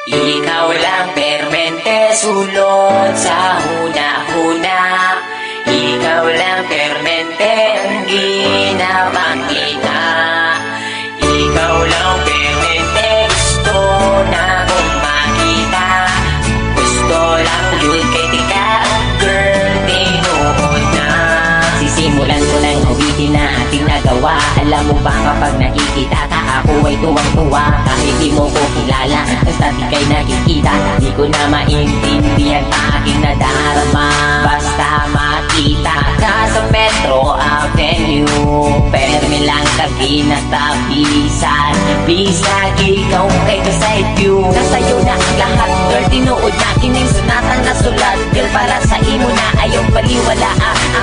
Ikaw lang permente sulod sa huna-huna. Ikaw lang permente ang ginapangita. Ikaw lang permente gusto na kong makita. Gusto lang yun kay tika, girl, tinuod na. Sisimulan ko ng ulitin na ating nagawa. Alam mo ba kapag nakikita ka, ako ay tuwang-tuwa. Kahit di mo ko kilala, basta di kay nakikita, di ko na maintindihan pa aking nadarama. Basta makita ka sa Metro Avenue, permi lang tabi na tabisan. Bisag ikaw kay ka side view, nasa'yo na ang lahat, girl, tinuod na kining sunatan na sulat. Girl, para sa imo na ayaw paliwala,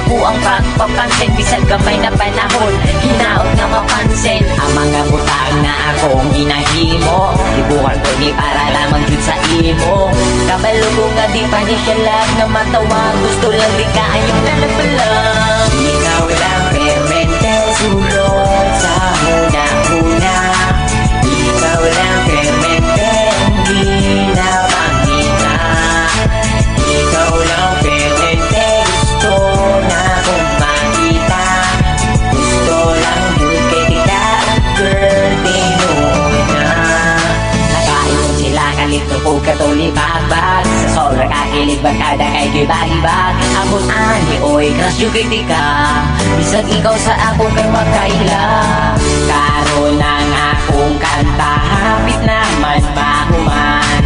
ako ang pagpapansin. Bisag kamay na panahon, hinaot na mapansin ang mga butang na akong ginahimo. Ibukan ko ni para lamang yun sa imo. Kabalo ko nga di pa ni siya lang na matawa. Gusto lang di ka ayong nalapalang. Ikaw lang permente sulod sa huna-huna. Ikaw lang permente ang ginapangita. Ikaw lang permente gusto na kong makita. Gusto lang yun kay tika, girl, tinuod na. Nakain sila kalito po katulibag-bag. Sa sobra kakilig bagkada kay gibag-ibag. Amon ani oy crush yung kay tika. Bisag ikaw sa ako kay makaila. Karon ang akong kanta, hapit naman mahuman.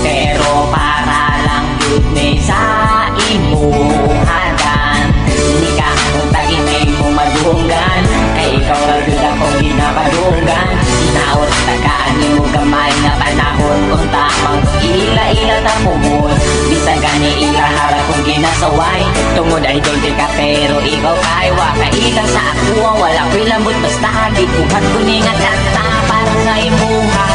Pero para lang yun may sa imuhadan. Hindi ka kung taginay mo madunggan, kay ikaw lang yun akong ginapadunggan. Inaot tagaan mo gamay na panahon, kung tamang ila-ila na mumon. Bisag gani ilaharap kong ginasaway. Tungod ay doon ka pero ikaw kay wakailang sa ako. Wala ko'y lambot basta di kuhat ko ni nga kanta. Parang nga imuha